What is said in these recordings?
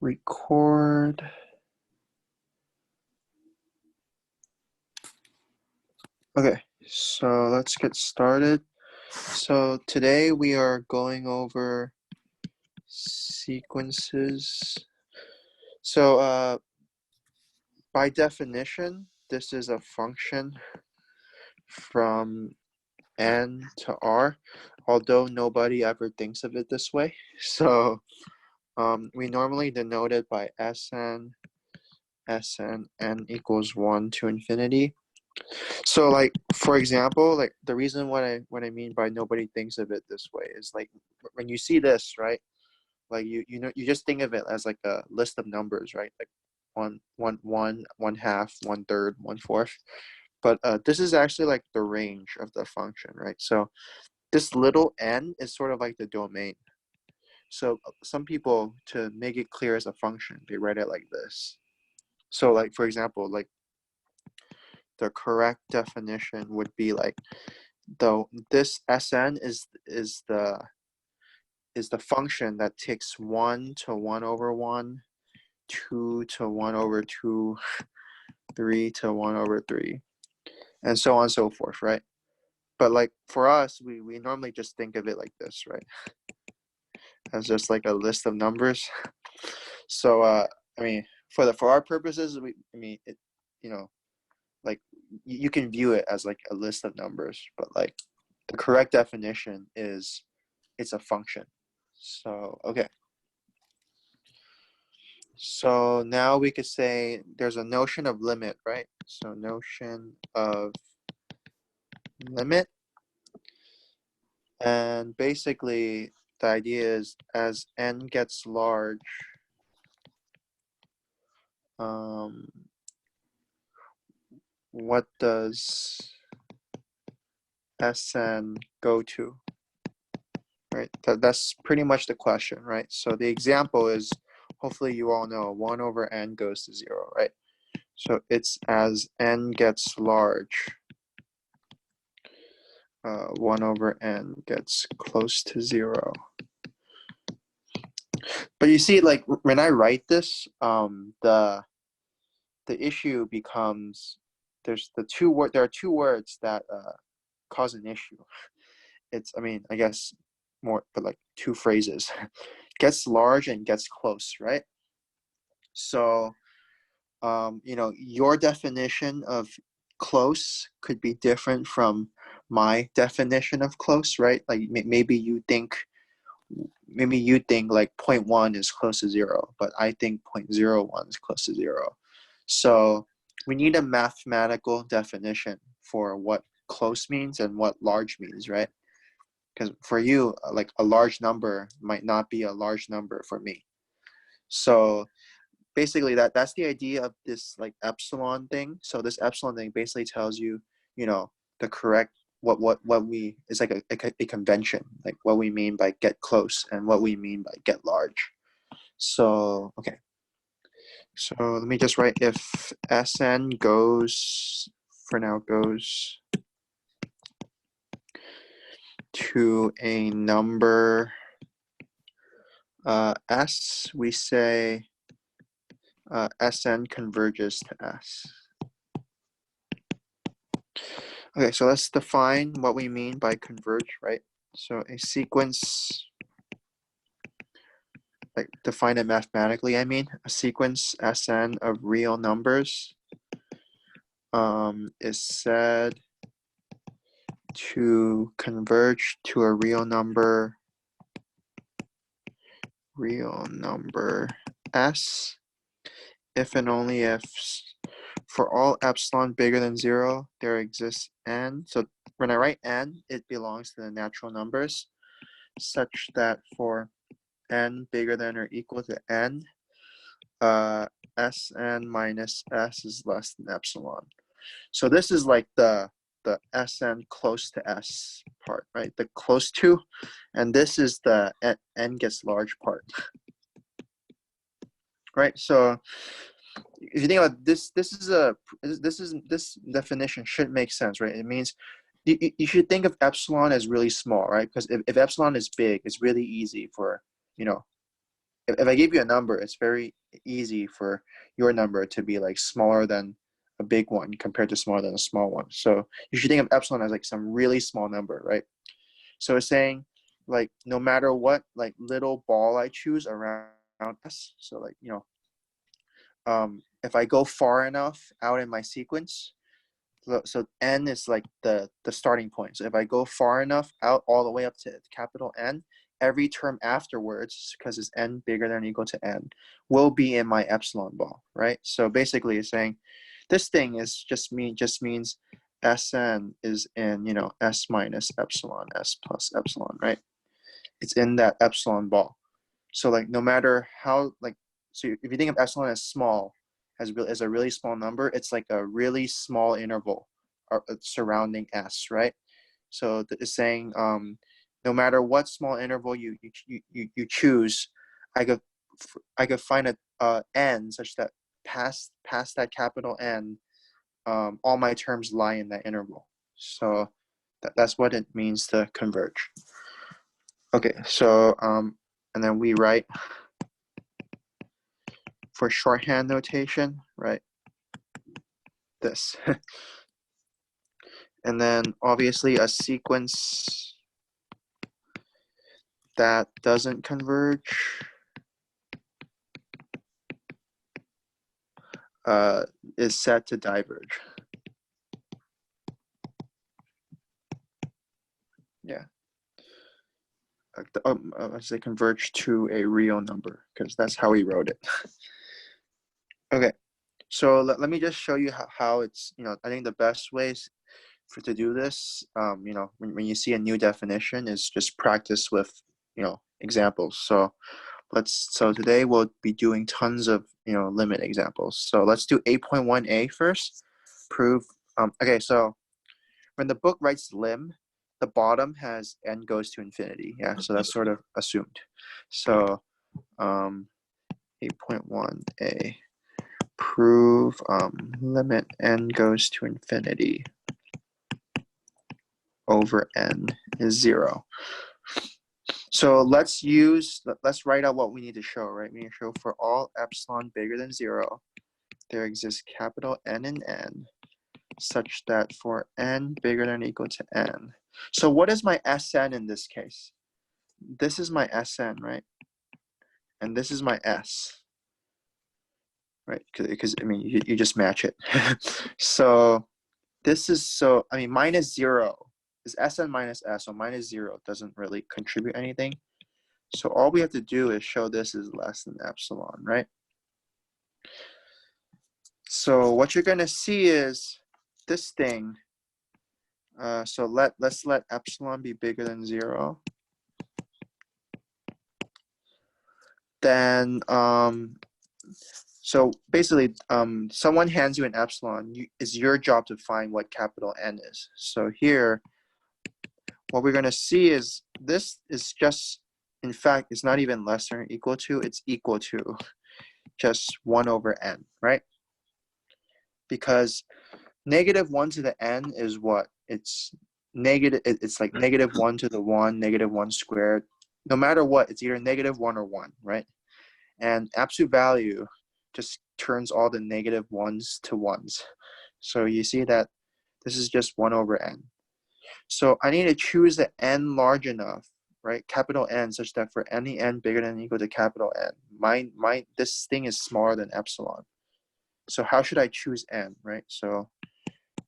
record. Okay, so let's get started. So today we are going over sequences. So by definition, this is a function from n to r, although nobody ever thinks of it this way. So we normally denote it by Sn, n equals 1 to infinity. So like, for example, like the reason what I mean by nobody thinks of it this way is like when you see this, right? Like you know, you just think of it as like a list of numbers, right? Like one half, 1/3, 1/4. But this is actually like the range of the function, right? So this little n is sort of like the domain. So some people, to make it clear as a function, they write it like this. So like, for example, like the correct definition would be like, though this Sn is the function that takes 1 to 1 over 1, 2 to 1 over 2, 3 to 1 over 3, and so on and so forth, right? But like for us, we normally just think of it like this, right? As just like a list of numbers. So I mean, for our purposes, you know, like you can view it as like a list of numbers, but like the correct definition is it's a function. So okay. So now we could say there's a notion of limit, right? So notion of limit. And basically the idea is as n gets large, what does Sn go to? Right? That's pretty much the question, right? So the example is, hopefully you all know 1 over n goes to 0, right? So it's as n gets large, 1 over n gets close to 0. But you see, like when I write this, the issue becomes there are two words that cause an issue. It's, I mean, I guess more, but like two phrases: gets large and gets close, right? So you know, your definition of close could be different from my definition of close, right? Like maybe you think like 0.1 is close to 0, but I think 0.01 is close to 0. So we need a mathematical definition for what close means and what large means, right? Because for you, like a large number might not be a large number for me. So basically that's the idea of this like epsilon thing. So this epsilon thing basically tells you, you know, the correct what we is like a convention, like what we mean by get close and what we mean by get large. So okay, so let me just write if Sn goes to a number S, we say Sn converges to S. Okay, so let's define what we mean by converge, right? So a sequence, like define it mathematically, I mean, a sequence Sn of real numbers is said to converge to a real number S if and only if for all epsilon bigger than 0, there exists n. So when I write n, it belongs to the natural numbers, such that for n bigger than or equal to n, Sn minus S is less than epsilon. So this is like the Sn close to S part, right? The close to, and this is the n gets large part, right? So if you think about this definition should make sense, right? It means you should think of epsilon as really small, right? Because if epsilon is big, it's really easy for, you know, if I give you a number, it's very easy for your number to be like smaller than a big one compared to smaller than a small one. So you should think of epsilon as like some really small number, right? So it's saying like no matter what like little ball I choose around S, so like, you know, if I go far enough out in my sequence, so n is like the starting point. So if I go far enough out all the way up to capital N, every term afterwards, because it's n bigger than or equal to n, will be in my epsilon ball, right? So basically it's saying this thing is just means Sn is in, you know, S minus epsilon, S plus epsilon, right? It's in that epsilon ball. So like no matter how, like, so if you think of epsilon as small, as a really small number, it's like a really small interval surrounding S, right? So it's saying no matter what small interval you choose, I could find a n such that past that capital N, all my terms lie in that interval. So that's what it means to converge. Okay, so and then we write for shorthand notation, right? This. And then obviously a sequence that doesn't converge is set to diverge. Yeah. I say converge to a real number because that's how we wrote it. Okay, so let me just show you how it's, you know, I think the best ways to do this, you know, when you see a new definition is just practice with, you know, examples. So today we'll be doing tons of, you know, limit examples. So let's do 8.1a first. Prove, okay, so when the book writes lim, the bottom has n goes to infinity. Yeah, so that's sort of assumed. So 8.1a, prove limit n goes to infinity over n is 0. So let's write out what we need to show, right? We need to show for all epsilon bigger than 0, there exists capital N in n, such that for n bigger than or equal to n. So what is my Sn in this case? This is my Sn, right? And this is my S, right? Because I mean, you just match it. So this is, so I mean, minus 0 is Sn minus S, so minus 0 doesn't really contribute anything. So all we have to do is show this is less than epsilon, right? So what you're going to see is this thing. So let's let epsilon be bigger than 0. Then so basically someone hands you an epsilon. It's your job to find what capital N is. So here, what we're going to see is this is just, in fact, it's not even less than or equal to, it's equal to just 1 over n, right? Because -1 to the n is what? It's negative, it's like -1 to the 1, -1 squared. No matter what, it's either -1 or 1, right? And absolute value just turns all the -1s to 1s. So you see that this is just 1 over n. So I need to choose the n large enough, right? Capital N, such that for any n bigger than or equal to capital N, this thing is smaller than epsilon. So how should I choose n, right? So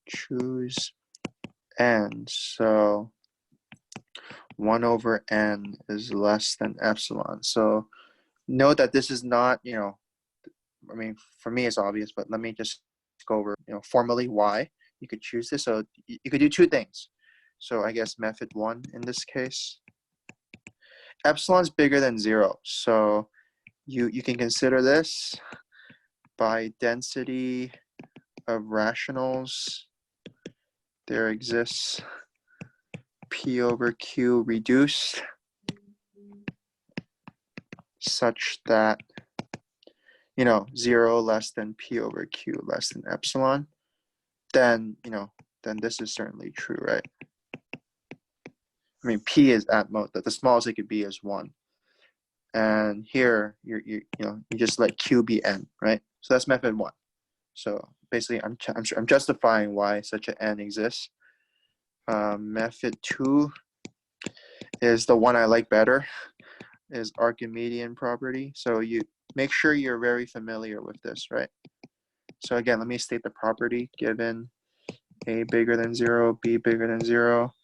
choose n. So 1 over n is less than epsilon. So note that this is not, you know, I mean, for me it's obvious, but let me just go over, you know, formally why you could choose this. So you could do two things. So I guess method 1 in this case, epsilon's bigger than 0. So you can consider this by density of rationals. There exists P over Q reduced such that, you know, 0 less than P over Q less than epsilon. Then, you know, then this is certainly true, right? I mean, P is at most, the smallest it could be is 1. And here, you just let Q be N, right? So that's method 1. So basically, I'm justifying why such an N exists. Method 2 is the one I like better, is Archimedean property. So you make sure you're very familiar with this, right? So again, let me state the property. Given A bigger than 0, B bigger than 0,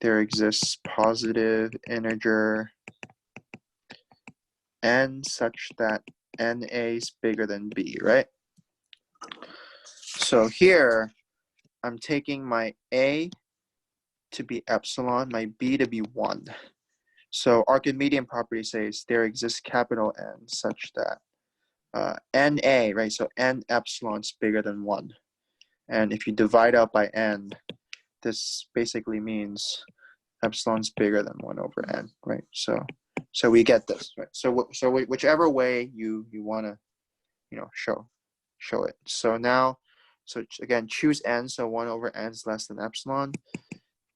there exists positive integer N such that NA is bigger than B, right? So here, I'm taking my A to be epsilon, my B to be 1. So Archimedean property says there exists capital N such that NA, right? So N epsilon is bigger than 1. And if you divide out by N, this basically means epsilon's bigger than 1 over N, right? So we get this, right? So whichever way you want to, show it. So now, so again, choose N, so 1 over N is less than epsilon.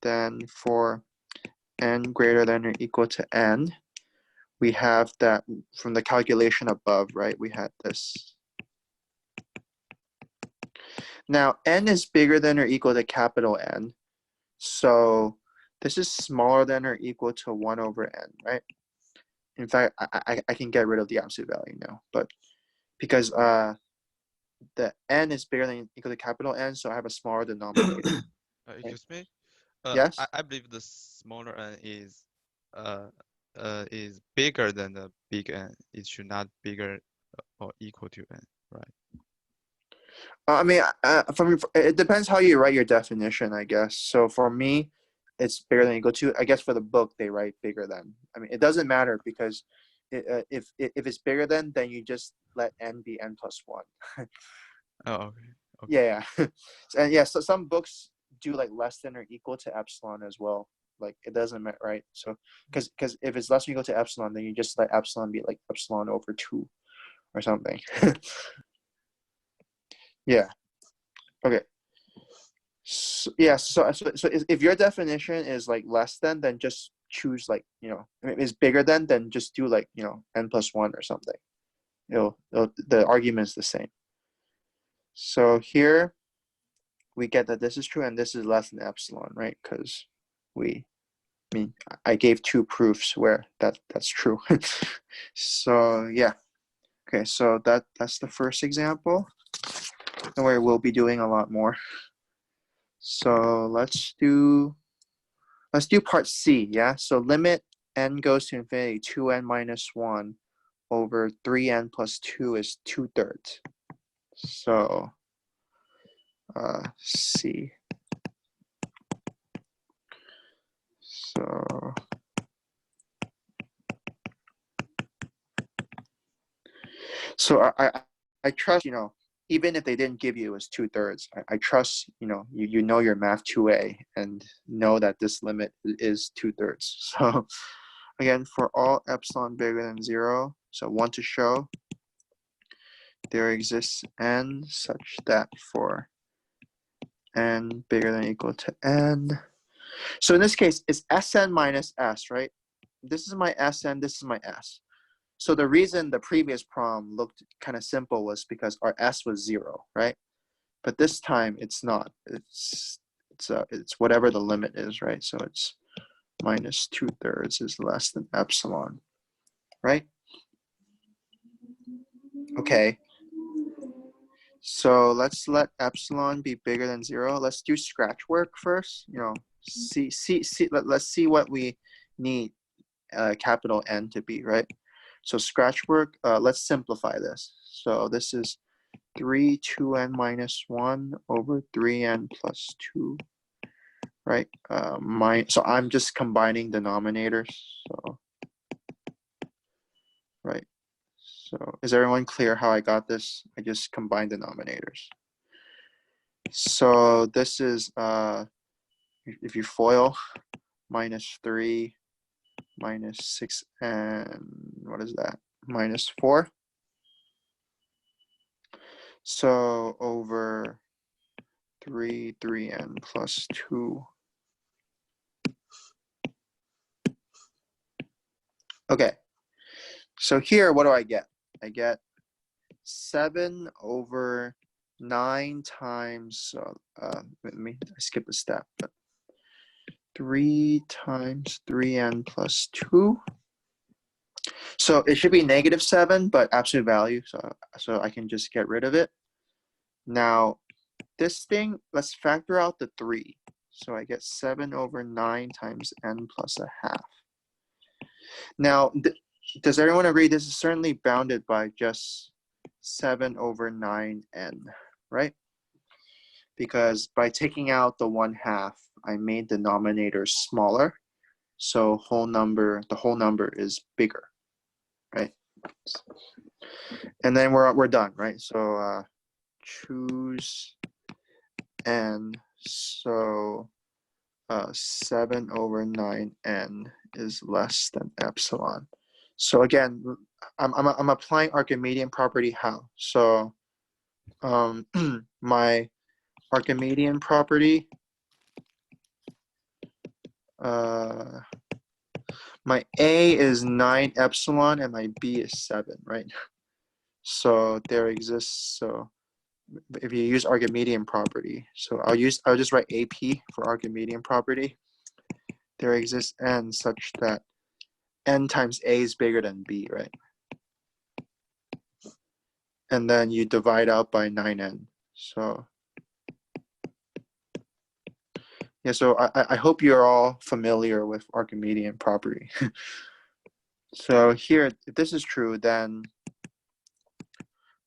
Then for N greater than or equal to N, we have that from the calculation above, right? We had this. Now, N is bigger than or equal to capital N. So this is smaller than or equal to 1 over N, right? In fact, I can get rid of the absolute value now, but because the N is bigger than or equal to capital N, so I have a smaller denominator. Excuse me. Yes? I believe the smaller n is bigger than the big N. It should not bigger or equal to N, right? I mean, it depends how you write your definition, I guess. So for me, it's bigger than equal to. I guess for the book, they write bigger than. I mean, it doesn't matter because if it's bigger than, then you just let N be N plus 1. Oh, okay. Okay. Yeah. And yeah, so some books do like less than or equal to epsilon as well. Like it doesn't matter, right? So because if it's less than or equal to epsilon, then you just let epsilon be like epsilon over 2 or something. Yeah. Okay. So, yeah. So if your definition is like less than, then just choose like if it's bigger than, then just do like N plus 1 or something. The argument is the same. So here we get that this is true and this is less than epsilon, right? Because I gave 2 proofs where that's true. So yeah. Okay, so that's the first example. Don't worry, we'll be doing a lot more. So let's do part C, yeah? So limit n goes to infinity, 2n minus 1 over 3n plus 2 is 2/3. So C. So I trust, even if they didn't give you as 2/3, I trust, you know your math 2A and know that this limit is 2/3. So again, for all epsilon bigger than 0, so want to show there exists n such that for n bigger than or equal to n. So in this case, it's Sn minus S, right? This is my Sn, this is my S. So the reason the previous problem looked kind of simple was because our S was 0, right? But this time it's not. It's whatever the limit is, right? So it's minus 2/3 is less than epsilon, right? Okay. So let's let epsilon be bigger than 0. Let's do scratch work first. Let's see what we need capital N to be, right? So scratch work, let's simplify this. So this is 3 2n minus 1 over 3n plus 2, right? So I'm just combining denominators. So, right. So is everyone clear how I got this? I just combined denominators. So this is, if you FOIL, minus 3 minus 6 and what is that? Minus 4. So over 3n plus 2. Okay. So here, what do I get? I get 7 over 9 times, let me skip a step, but 3 times 3n plus 2. So it should be -7, but absolute value, so I can just get rid of it. Now, this thing, let's factor out the 3. So I get 7 over 9 times n plus a half. Now, does everyone agree this is certainly bounded by just 7 over 9n, right? Because by taking out the 1/2, I made the denominator smaller. So the whole number is bigger, right? And then we're done, right? So choose n. So 7 over 9n is less than epsilon. So again, I'm applying Archimedean property how? So my Archimedean property, my A is 9 epsilon and my B is 7, right? So there exists, so if you use Archimedean property, so I'll just write AP for Archimedean property. There exists n such that n times A is bigger than B, right? And then you divide out by 9n. So yeah, so I hope you're all familiar with Archimedean property. So here, if this is true, then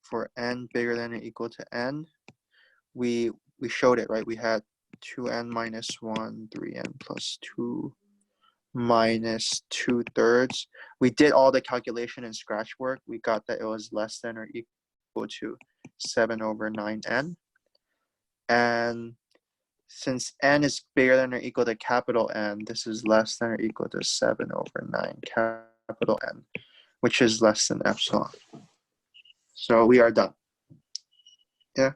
for n bigger than or equal to n, we showed it, right? We had 2n minus 1, 3n plus 2 minus 2/3. We did all the calculation in Scratch work. We got that it was less than or equal to 7 over 9n. And since n is bigger than or equal to capital N, this is less than or equal to 7 over 9 capital N, which is less than epsilon. So we are done. Yeah.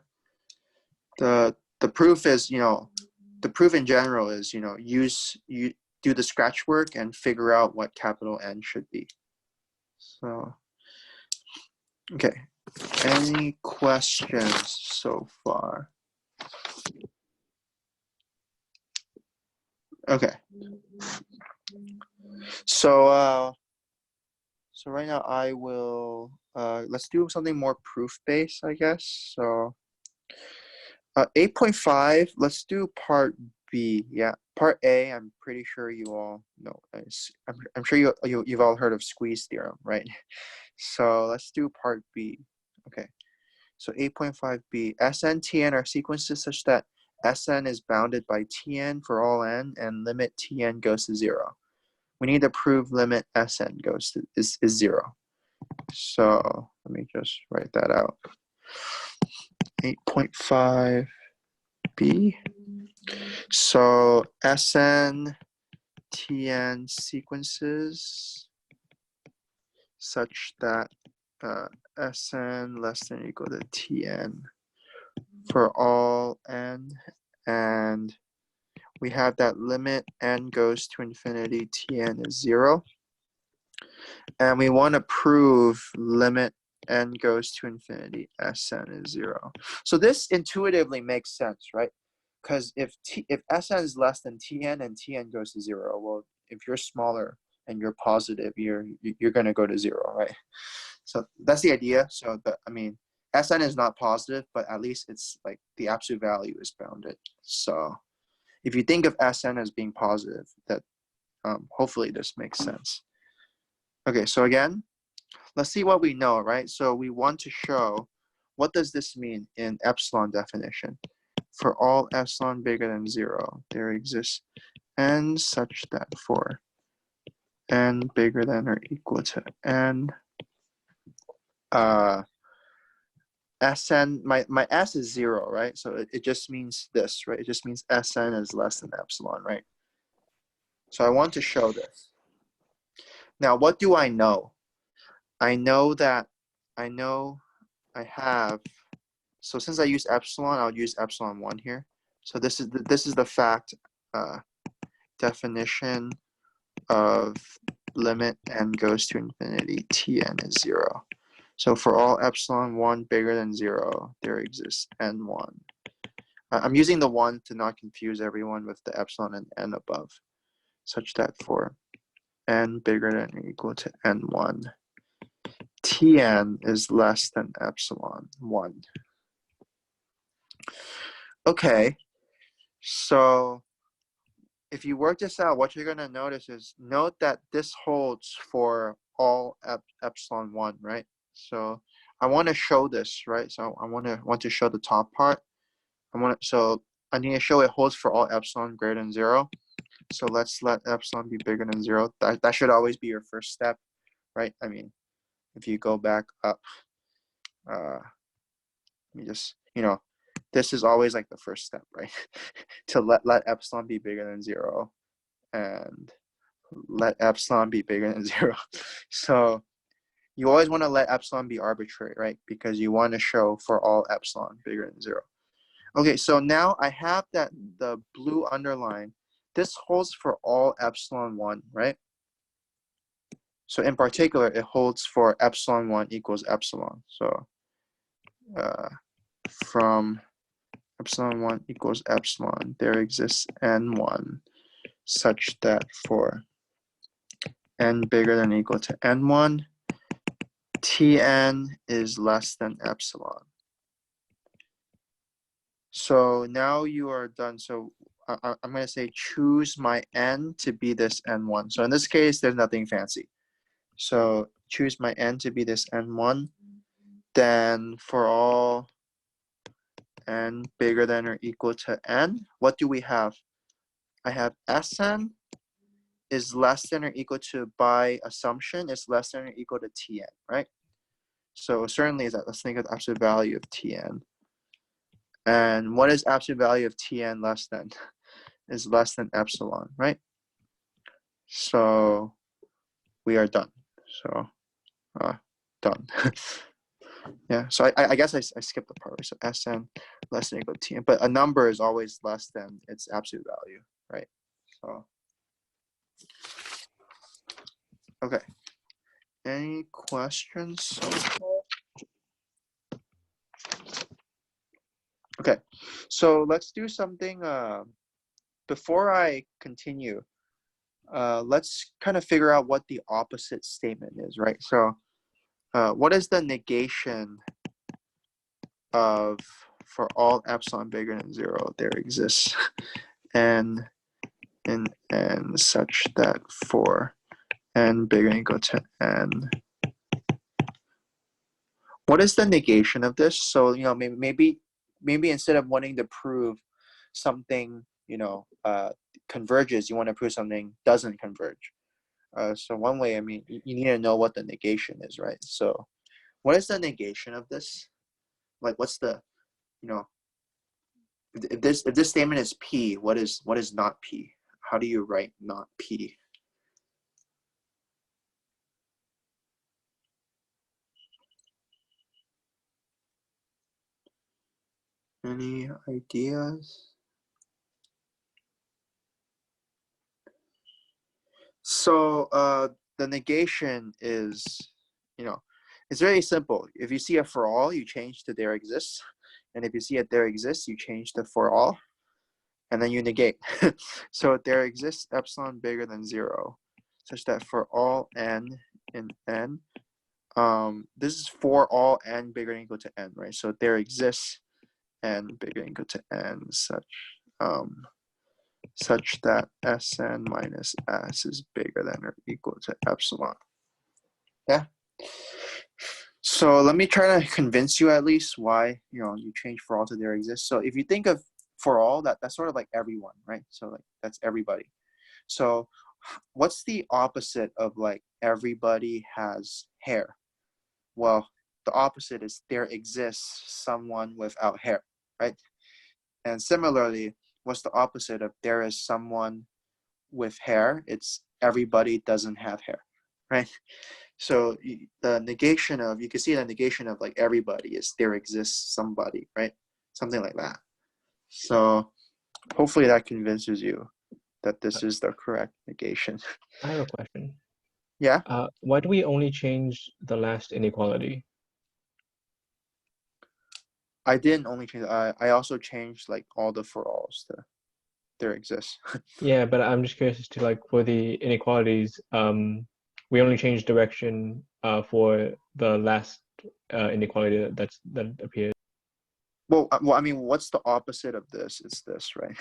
The proof is, the proof in general is, you do the Scratch work and figure out what capital N should be. So, okay. Any questions so far? Okay. So right now I will, let's do something more proof-based, I guess. So 8.5, let's do part B. Yeah, part A, I'm pretty sure you all know. I'm sure you've all heard of squeeze theorem, right? So let's do part B. Okay. So 8.5b, Sn, Tn are sequences such that Sn is bounded by Tn for all n and limit Tn goes to 0. We need to prove limit Sn goes to is 0. So let me just write that out. 8.5b. So Sn, Tn sequences such that Sn less than or equal to Tn for all n, and we have that limit n goes to infinity, Tn is 0. And we want to prove limit n goes to infinity, Sn is 0. So this intuitively makes sense, right? Because if Sn is less than Tn and Tn goes to 0, well, if you're smaller and you're positive, you're going to go to 0, right? So that's the idea. So Sn is not positive, but at least it's like the absolute value is bounded. So if you think of Sn as being positive, that hopefully this makes sense. Okay, so again, let's see what we know, right? So we want to show, what does this mean in epsilon definition? For all epsilon bigger than 0, there exists n such that for n bigger than or equal to n, Sn, my S is 0, right? So it just means this, right? It just means Sn is less than epsilon, right? So I want to show this. Now, what do I know? I know I have, so since I use epsilon, I'll use epsilon 1 here. So this is the fact definition of limit n goes to infinity, Tn is 0. So for all epsilon 1 bigger than 0, there exists n1. I'm using the 1 to not confuse everyone with the epsilon and n above, such that for n bigger than or equal to n1, Tn is less than epsilon 1. Okay, so if you work this out, what you're going to notice is, note that this holds for all epsilon 1, right? So I want to show this, right? So I want to show the top part. So I need to show it holds for all epsilon greater than 0. So let's let epsilon be bigger than 0. That should always be your first step, right? I mean, if you go back up, you just, this is always like the first step, right? To let epsilon be bigger than 0 and let epsilon be bigger than 0. So you always want to let epsilon be arbitrary, right? Because you want to show for all epsilon bigger than 0. Okay, so now I have that the blue underline. This holds for all epsilon 1, right? So in particular, it holds for epsilon 1 equals epsilon. So from epsilon 1 equals epsilon, there exists n1 such that for n bigger than or equal to n1, Tn is less than epsilon. So now you are done. So I'm going to say choose my n to be this n1. So in this case, there's nothing fancy. So choose my n to be this n1. Then for all n bigger than or equal to n, what do we have? I have Sn is less than or equal to, by assumption, is less than or equal to Tn, right? So certainly is that, let's think of the absolute value of Tn. And what is absolute value of Tn less than? Is less than epsilon, right? So we are done. So done. Yeah, so I guess I skipped the part. So Sn less than or equal to Tn, but a number is always less than its absolute value, right? So, okay. Any questions? Okay, so let's do something. Before I continue, let's kind of figure out what the opposite statement is, right? So what is the negation of, for all epsilon bigger than 0, there exists n in n such that for n bigger than or equal to n. What is the negation of this? So, maybe instead of wanting to prove something, converges, you want to prove something doesn't converge. So one way, you need to know what the negation is, right? So what is the negation of this? Like, what's the, if this statement is P, what is not P? How do you write not P? Any ideas? So the negation is, it's very simple. If you see a for all, you change to there exists. And if you see it there exists, you change to for all. And then you negate. So there exists epsilon bigger than 0, such that for all n in n, this is for all n bigger than or equal to n, right? So there exists n bigger than or equal to n such that Sn minus S is bigger than or equal to epsilon. Yeah. So let me try to convince you at least why, you change for all to there exists. So if you think of for all, that's sort of like everyone, right? So like that's everybody. So what's the opposite of like everybody has hair? Well, the opposite is there exists someone without hair, right? And similarly, what's the opposite of there is someone with hair? It's everybody doesn't have hair, right? So the negation of, you can see the negation of like everybody is there exists somebody, right? Something like that. So hopefully that convinces you that this is the correct negation. I have a question. Yeah, Why do we only change the last inequality? I didn't only change. I also changed like all the for alls to there exists. Yeah, but I'm just curious as to like for the inequalities, we only change direction for the last inequality that appears. Well, I mean, what's the opposite of this? It's this, right?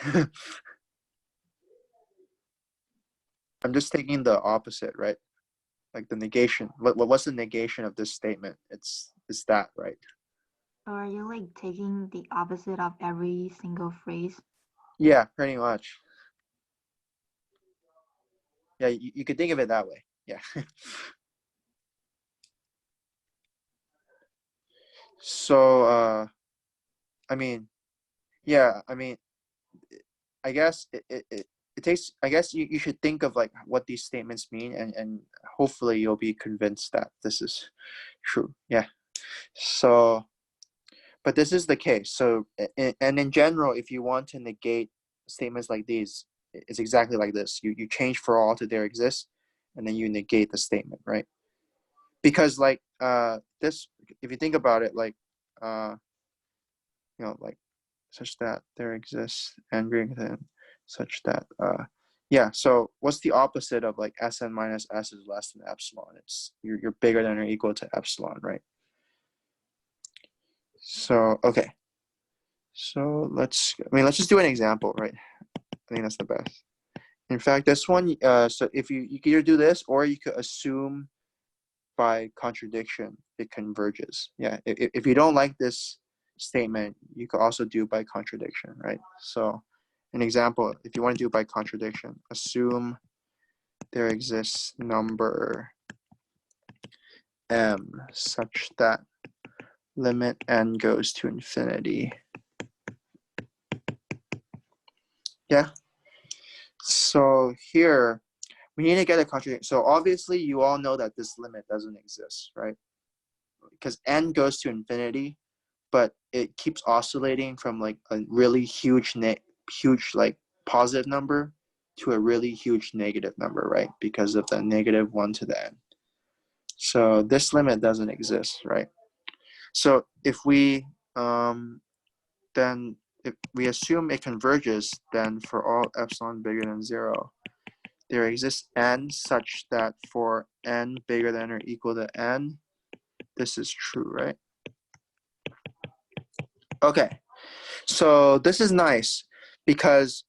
I'm just taking the opposite, right? Like the negation. What's the negation of this statement? It's that, right? So are you like taking the opposite of every single phrase? Yeah, pretty much. Yeah, you could think of it that way. Yeah. So, I mean, yeah, I mean, I guess it takes, I guess you should think of like what these statements mean, and hopefully you'll be convinced that this is true. Yeah. So, but this is the case. So, and in general, if you want to negate statements like these, it's exactly like this. You change for all to there exists, and then you negate the statement, right? Because like this, if you think about it, like like such that there exists and greater than such that yeah. So what's the opposite of like Sn minus S is less than epsilon? It's you're bigger than or equal to epsilon, right? So okay. So let's just do an example, right? I think that's the best. In fact, this one, so if you can either do this or you could assume by contradiction it converges. Yeah, if you don't like this statement, you could also do by contradiction, right? So an example, if you want to do by contradiction, assume there exists number m such that limit n goes to infinity. Yeah. So here we need to get a contradiction. So obviously you all know that this limit doesn't exist, right? Because n goes to infinity, but it keeps oscillating from like a really huge like positive number to a really huge negative number, right? Because of the negative 1 to the n. So this limit doesn't exist, right? So if we then if we assume it converges, then for all epsilon bigger than 0, there exists n such that for n bigger than or equal to n, this is true, right? Okay, so this is nice because,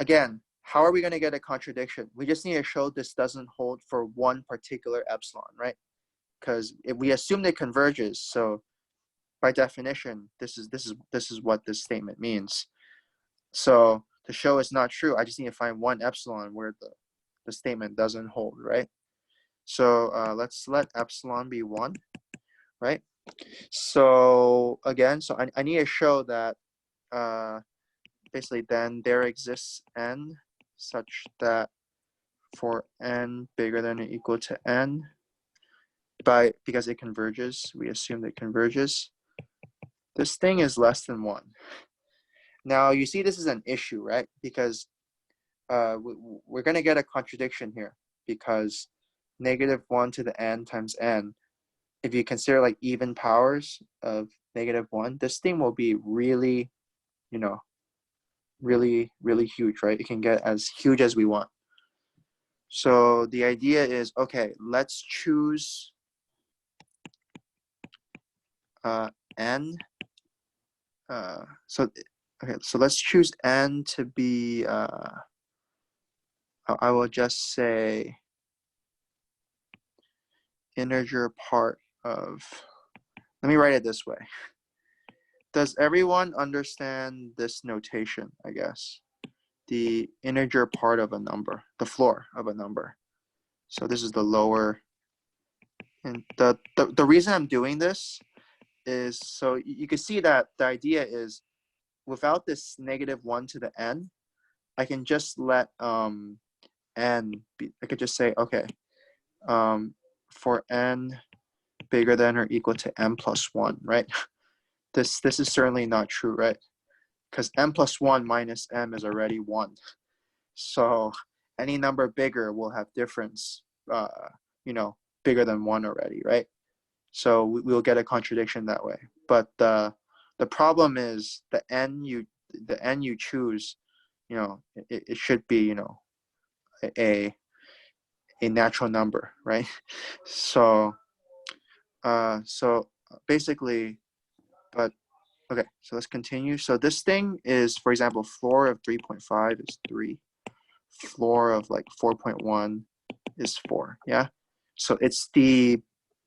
again, how are we going to get a contradiction? We just need to show this doesn't hold for one particular epsilon, right? Because if we assume it converges, so by definition, this is what this statement means. So to show it's not true, I just need to find one epsilon where the statement doesn't hold, right? So let's let epsilon be 1, right? So again, so I need to show that basically then there exists n such that for n bigger than or equal to n, because it converges, we assume that it converges, this thing is less than 1. Now you see this is an issue, right? Because we're going to get a contradiction here, because negative 1 to the n times n, if you consider like even powers of negative 1, this thing will be really, really, really huge, right? It can get as huge as we want. So the idea is, okay, let's choose n. So let's choose n to be, I will just say integer part of, let me write it this way. Does everyone understand this notation, I guess? The integer part of a number, the floor of a number. So this is the lower, and the reason I'm doing this is so you can see that the idea is without this negative 1 to the n, I can just let n be, I could just say, okay, for n bigger than or equal to m plus 1, right? This is certainly not true, right? Because m plus 1 minus m is already 1. So any number bigger will have difference you know, bigger than 1 already, right? So we'll get a contradiction that way. But the problem is the n you choose, you know, it should be, you know, a natural number, right? So so basically, but okay, so let's continue. So this thing is, for example, floor of 3.5 is 3. Floor of like 4.1 is 4, yeah? So it's the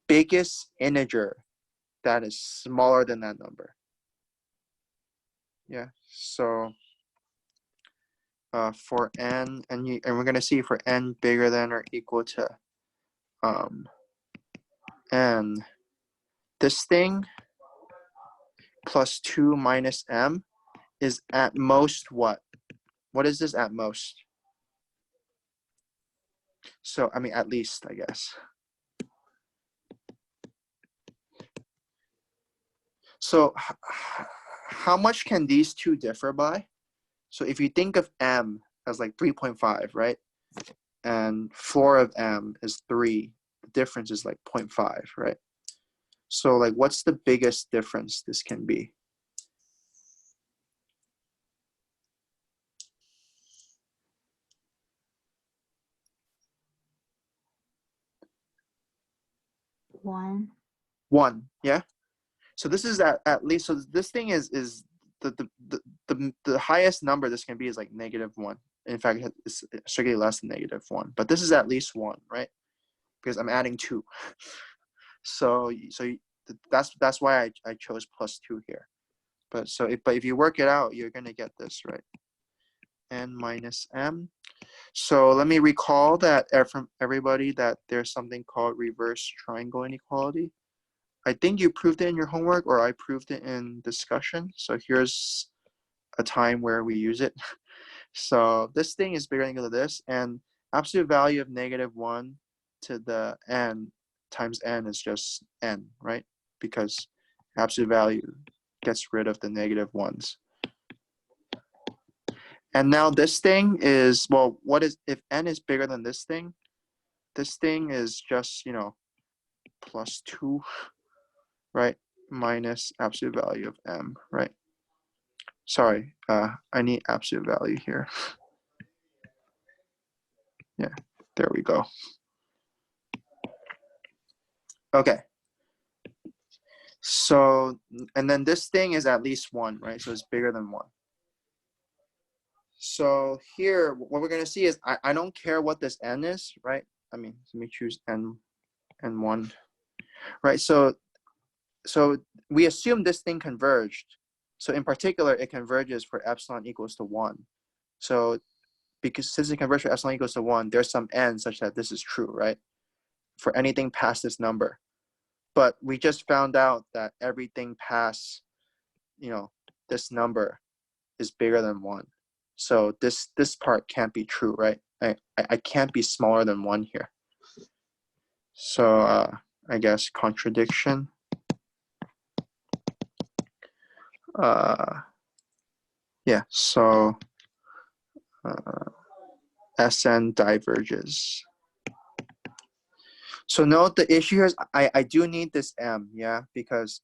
biggest integer that is smaller than that number. Yeah, so for n, and we're gonna see for n bigger than or equal to n, this thing plus 2 minus m is at most what? What is this at most? So, I mean, at least, I guess. So, how much can these two differ by? So, if you think of m as like 3.5, right? And floor of m is 3, the difference is like 0.5, right? So, like, what's the biggest difference this can be? One. 1, yeah? So this is at least, so this thing is the highest number this can be is like -1. In fact, it's strictly less than -1, but this is at least 1, right? Because I'm adding 2. So that's why I chose +2 here. But if you work it out, you're gonna get this, right? N minus m. So let me recall that from everybody that there's something called reverse triangle inequality. I think you proved it in your homework, or I proved it in discussion. So here's a time where we use it. So this thing is bigger than or equal to this, and absolute value of -1 to the n times n is just n, right? Because absolute value gets rid of the -1s. And now this thing is, well, what is, if n is bigger than this thing is just, you know, +2, right? Minus absolute value of m, right? Sorry, I need absolute value here. Yeah, there we go. Okay. So, and then this thing is at least 1, right? So it's bigger than 1. So here, what we're gonna see is, I don't care what this n is, right? I mean, let me choose n and 1, right? So we assume this thing converged. So in particular, it converges for epsilon equals to 1. So because since it converges for epsilon equals to 1, there's some n such that this is true, right? For anything past this number. But we just found out that everything past, you know, this number is bigger than 1. So this part can't be true, right? I can't be smaller than 1 here. So I guess contradiction. Yeah, so Sn diverges. So note the issue here is I do need this m, yeah, because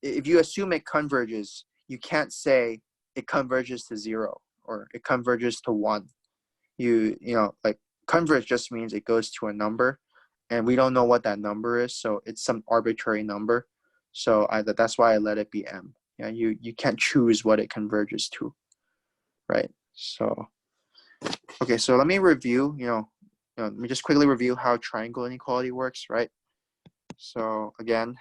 if you assume it converges, you can't say it converges to 0 or it converges to 1. You know, like converge just means it goes to a number, and we don't know what that number is, so it's some arbitrary number. So that's why I let it be m. Yeah, you can't choose what it converges to, right? So okay, so let me review. Let me just quickly review how triangle inequality works, right? So again,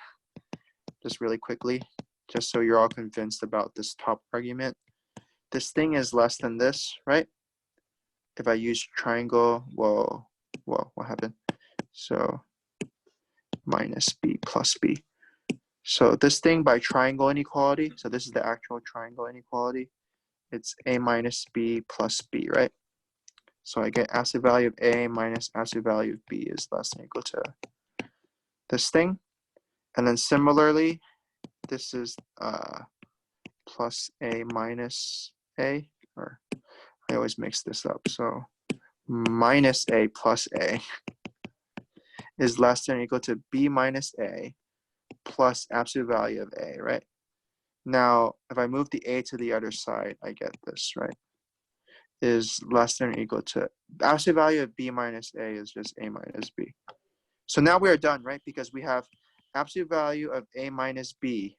just really quickly, just so you're all convinced about this top argument. This thing is less than this, right? If I use triangle, well, what happened? So minus b plus b. So this thing by triangle inequality, so this is the actual triangle inequality, it's a minus b plus b, right? So I get absolute value of a minus absolute value of b is less than or equal to this thing. And then similarly, this is plus a minus a, or I always mix this up. So minus a plus a is less than or equal to b minus a plus absolute value of a, right? Now, if I move the a to the other side, I get this, right? Is less than or equal to, the absolute value of b minus a is just a minus b. So now we are done, right? Because we have absolute value of a minus b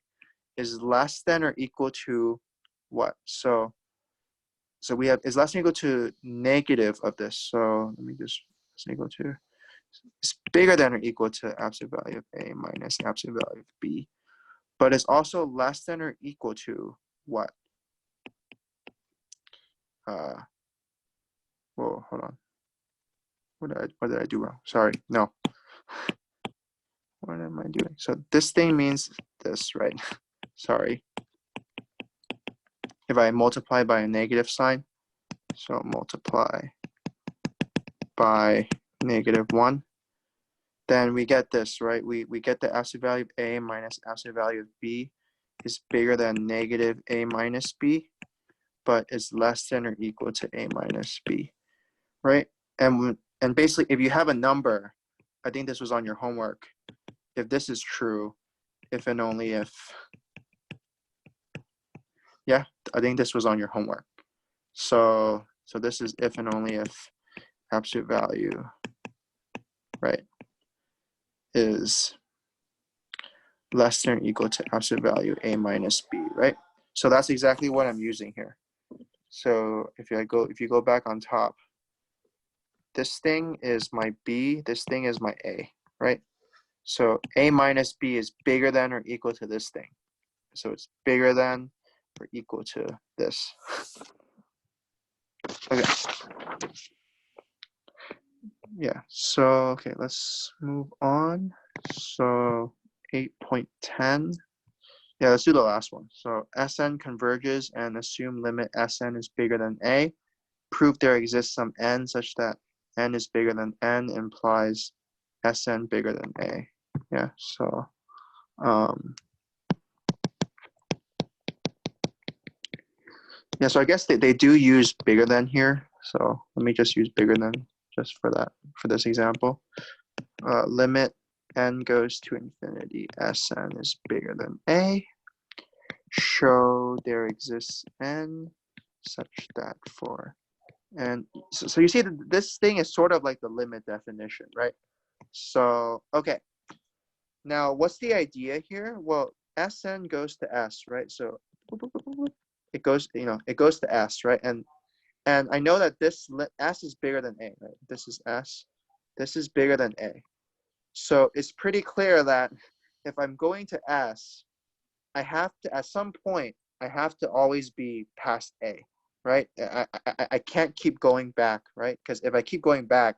is less than or equal to what? So we have is less than or equal to negative of this. So let me just less than or equal to, it's bigger than or equal to absolute value of a minus absolute value of b, but it's also less than or equal to what? Whoa, hold on. What did I do wrong? Sorry, no. What am I doing? So this thing means this, right? Sorry. If I multiply by a negative sign, so multiply by -1, then we get this, right? We get the absolute value of a minus absolute value of b is bigger than negative a minus b, but it's less than or equal to a minus b, right? And basically, if you have a number, I think this was on your homework, if this is true, if and only if, yeah, I think this was on your homework. So this is if and only if absolute value, right, is less than or equal to absolute value a minus b, right? So that's exactly what I'm using here. So if you go back on top, this thing is my b, this thing is my a, right? So a minus b is bigger than or equal to this thing. So it's bigger than or equal to this. Okay. Yeah, so okay, let's move on. So 8.10. Yeah, let's do the last one. So Sn converges and assume limit Sn is bigger than a. Prove there exists some n such that n is bigger than n implies Sn bigger than a. Yeah, so yeah, so I guess they do use bigger than here. So let me just use bigger than just for that, for this example. Limit n goes to infinity, Sn is bigger than a. Show there exists n such that for, and so you see that this thing is sort of like the limit definition, right? So, okay. Now, what's the idea here? Well, Sn goes to S, right? So it goes, it goes to S, right? And I know that this S is bigger than A, right? This is S. This is bigger than A. So it's pretty clear that if I'm going to S, I have to, at some point, I have to always be past A, right? I can't keep going back, right? Because if I keep going back,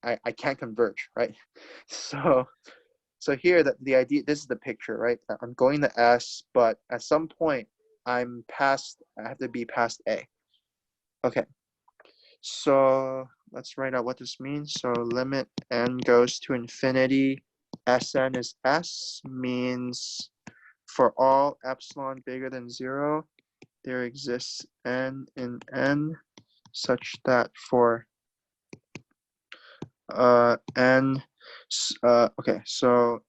I can't converge, right? So here, the idea, this is the picture, right? I'm going to S, but at some point, I have to be past A. Okay, so let's write out what this means. So limit n goes to infinity, Sn is S, means for all epsilon bigger than 0, there exists n in n such that for n, okay, so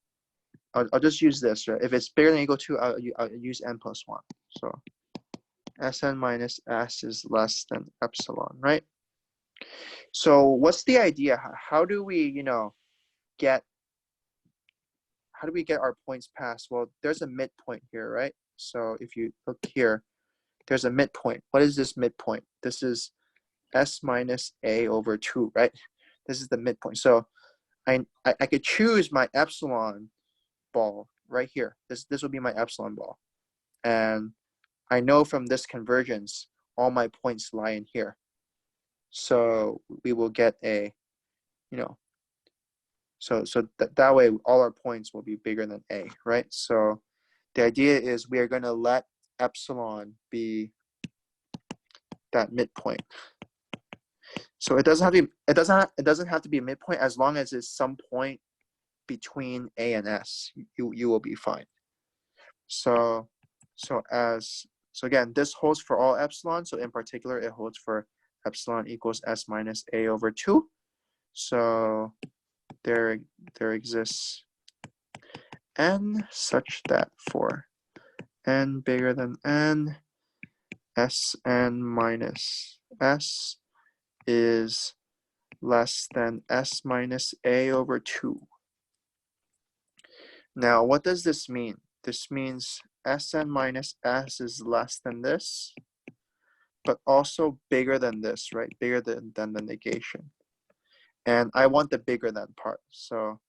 I'll just use this, right? If it's bigger than or equal to, I'll use n plus 1. So Sn minus S is less than epsilon, right? So what's the idea? How do we, get our points passed? Well, there's a midpoint here, right? So if you look here, there's a midpoint. What is this midpoint? This is S minus A over 2, right? This is the midpoint. So I could choose my epsilon ball right here. This will be my epsilon ball. And I know from this convergence, all my points lie in here. So we will get a, so that way all our points will be bigger than A, right? So the idea is we are going to let epsilon be that midpoint. So it doesn't have to be a midpoint as long as it's some point between A and S. You will be fine. So again, this holds for all epsilon. So in particular, it holds for epsilon equals s minus a over 2. So there exists n such that for n bigger than n, Sn minus s is less than s minus a over 2. Now, what does this mean? This means Sn minus s is less than this, but also bigger than this, right? Bigger than the negation. And I want the bigger than part. So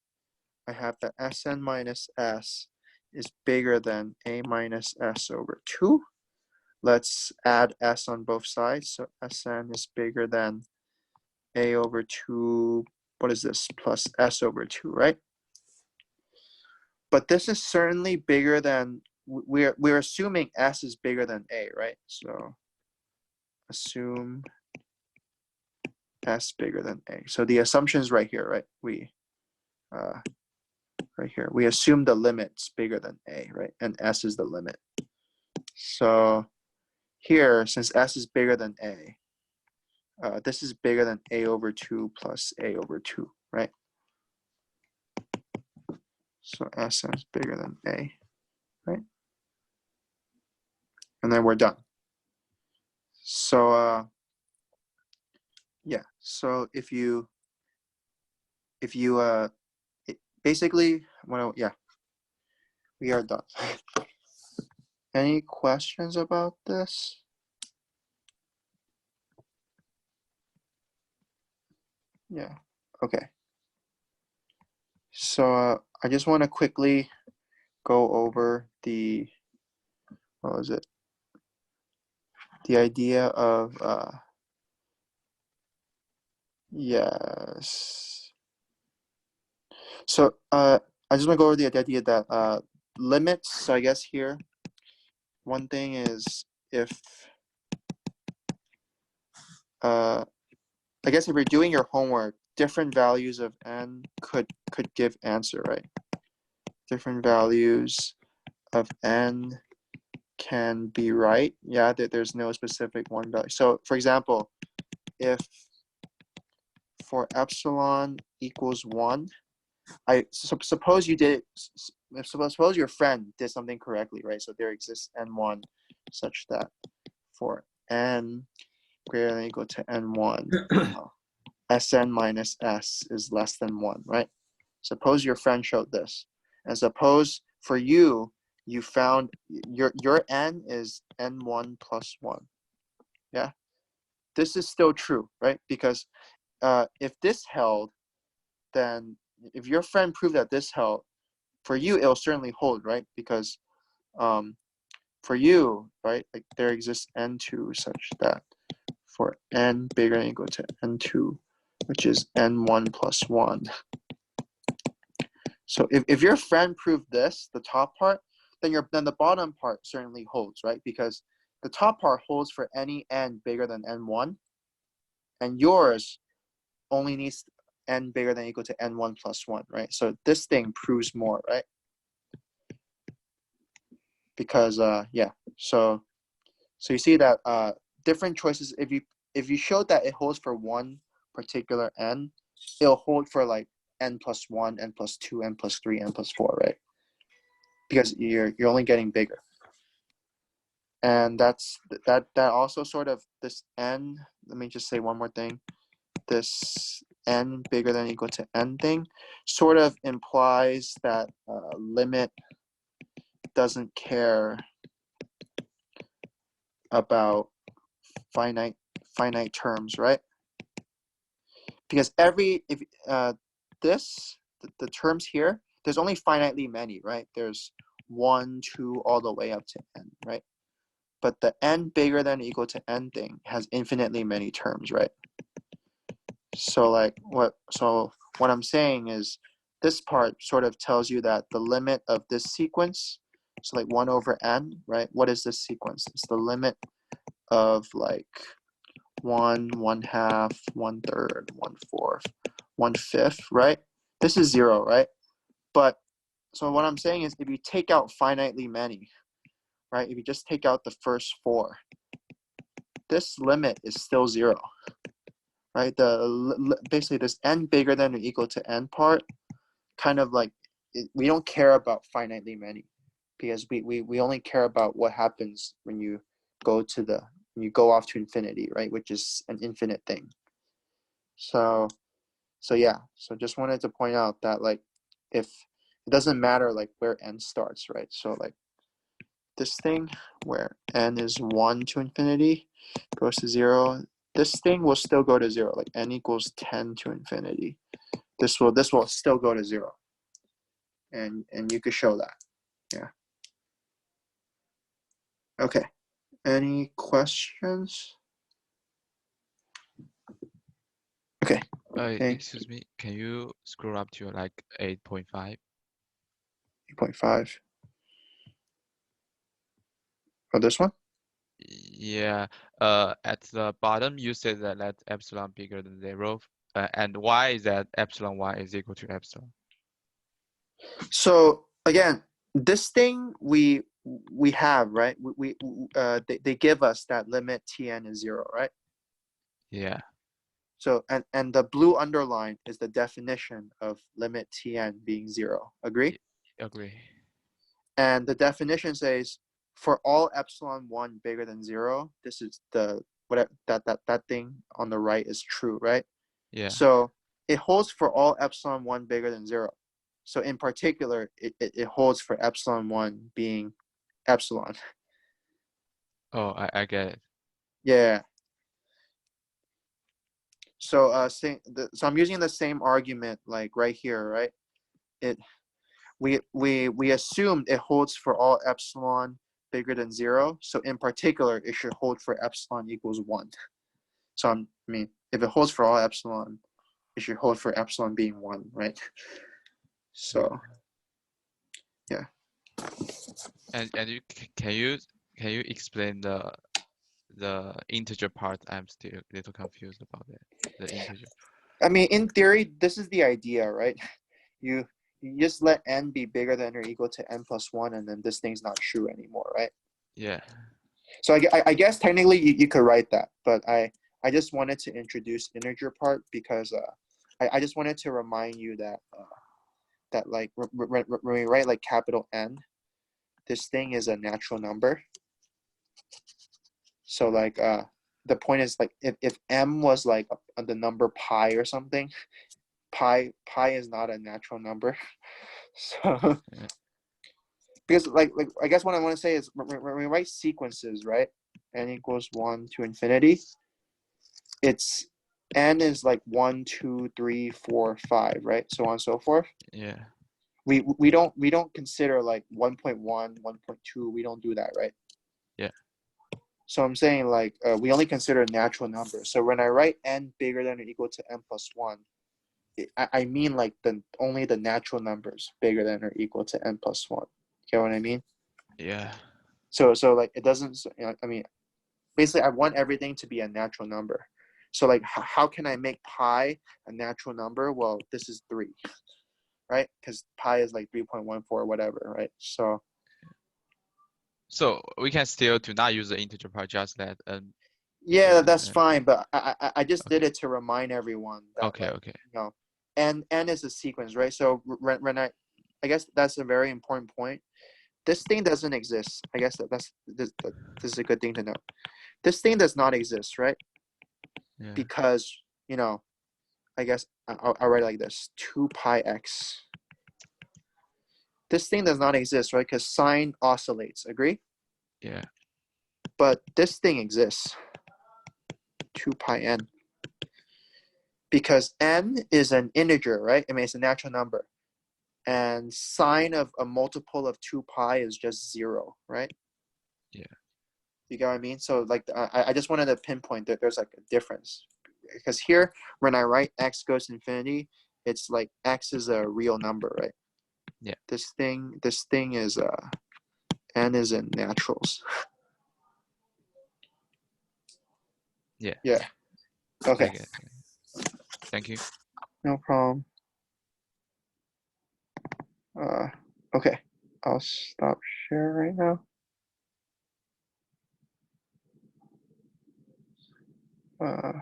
I have that Sn minus s is bigger than a minus s over 2. Let's add s on both sides. So Sn is bigger than a over 2, what is this, plus s over 2, right? But this is certainly bigger than, we're assuming s is bigger than a, right? So assume s bigger than a. So the assumption is right here, right? Right here, we assume the limit's bigger than a, right? And s is the limit. So here, since s is bigger than a, this is bigger than a over 2 plus a over 2, right? So Sn is bigger than a, right? And then we're done. So yeah, so if you basically, well, yeah, we are done. Any questions about this? Yeah, okay. So I just want to quickly go over the, what was it? The idea of, yes. So I just want to go over the idea that limits, so I guess here, one thing is if, I guess if you're doing your homework, different values of n could give answer, right? Different values of n can be right. Yeah, that there's no specific one value. So for example, if for epsilon equals 1, suppose you did, suppose your friend did something correctly, right? So there exists n1 such that for n greater than or equal to n1, Sn minus s is less than 1, right? Suppose your friend showed this. And suppose for you, you found your n is n1 plus 1. Yeah? This is still true, right? Because if this held, then if your friend proved that this held, for you, it'll certainly hold, right? Because for you, right, like there exists n2 such that for n bigger than or equal to n2, which is n1 plus 1. So if your friend proved this, the top part, then the bottom part certainly holds, right? Because the top part holds for any n bigger than n1, and yours only needs n bigger than or equal to n1 plus 1, right? So this thing proves more, right? Because yeah, so you see that different choices. If you showed that it holds for one particular n, it'll hold for like n plus 1, n plus 2, n plus 3, n plus 4, right? Because you're only getting bigger. And that also sort of, this n, let me just say one more thing. This n bigger than or equal to n thing sort of implies that limit doesn't care about finite terms, right? Because the terms here, there's only finitely many, right? There's 1, 2, all the way up to n, right? But the n bigger than or equal to n thing has infinitely many terms, right? So what I'm saying is this part sort of tells you that the limit of this sequence, so like 1 over n, right? What is this sequence? It's the limit of like 1, 1/2, 1/3, 1/4, 1/5, right? This is 0, right? But so what I'm saying is if you take out finitely many, right? If you just take out the first 4, this limit is still 0, right? Basically this n bigger than or equal to n part, kind of like, we don't care about finitely many, because we only care about what happens when you go off to infinity, right? Which is an infinite thing. So yeah, so just wanted to point out that, like, if it doesn't matter like where n starts, right? So like this thing where n is 1 to infinity goes to 0, this thing will still go to 0, like n equals 10 to infinity. This will still go to 0. And you could show that. Yeah. Okay. Any questions? Okay. Excuse me, can you scroll up to like 8.5? 8.5. Oh, this one? Yeah. At the bottom, you said that let epsilon bigger than 0. And why is that epsilon y is equal to epsilon? So again, this thing we have, right? They give us that limit Tn is 0, right? Yeah. So and the blue underline is the definition of limit Tn being 0. Agree? Agree. And the definition says for all epsilon 1 bigger than 0, this is the whatever that thing on the right is true, right? Yeah. So it holds for all epsilon 1 bigger than 0. So in particular, it holds for epsilon 1 being epsilon. Oh, I get it. Yeah. So so I'm using the same argument like right here, right? We assumed it holds for all epsilon bigger than 0. So in particular, it should hold for epsilon equals 1. So I mean, if it holds for all epsilon, it should hold for epsilon being 1, right? So yeah. And can you explain the integer part? I'm still a little confused about that. The integer. I mean, in theory, this is the idea, right? You just let n be bigger than or equal to n plus 1, and then this thing's not true anymore, right? Yeah. So I guess technically you could write that, but I just wanted to introduce integer part because I just wanted to remind you that that like when we write like capital N, this thing is a natural number. So like the point is like if m was like the number pi or something, pi is not a natural number. So Yeah. because like I guess what I want to say is when we write sequences, right? N equals 1 to infinity. It's n is like 1, 2, 3, 4, 5, right? So on and so forth. Yeah. We don't consider like 1.1, 1.2. We don't do that, right? Yeah. So I'm saying like we only consider natural numbers. So when I write n bigger than or equal to n plus 1, I mean like only the natural numbers bigger than or equal to n plus 1. You know what I mean? Yeah. So like it doesn't. I mean, basically, I want everything to be a natural number. So like, how can I make pi a natural number? Well, this is 3, right? Because pi is like 3.14 or whatever, right? So we can still do not use the integer part, just that. yeah, that's fine. But I just Okay. did it to remind everyone that Okay. like, Okay. you know, n is a sequence, right? So when I guess that's a very important point. This thing doesn't exist. I guess this is a good thing to know. This thing does not exist, right? Yeah. Because, you know, I guess I'll write it like this, 2 pi x. This thing does not exist, right? Because sine oscillates, agree? Yeah. But this thing exists, 2 pi n. Because n is an integer, right? I mean, it's a natural number. And sine of a multiple of 2 pi is just 0, right? Yeah. You get what I mean? So like, I just wanted to pinpoint that there's like a difference. Because here, when I write x goes to infinity, it's like x is a real number, right? Yeah. This thing is n is in naturals. Yeah. Yeah. Okay. Okay. Thank you. No problem. Okay. I'll stop share right now. uh,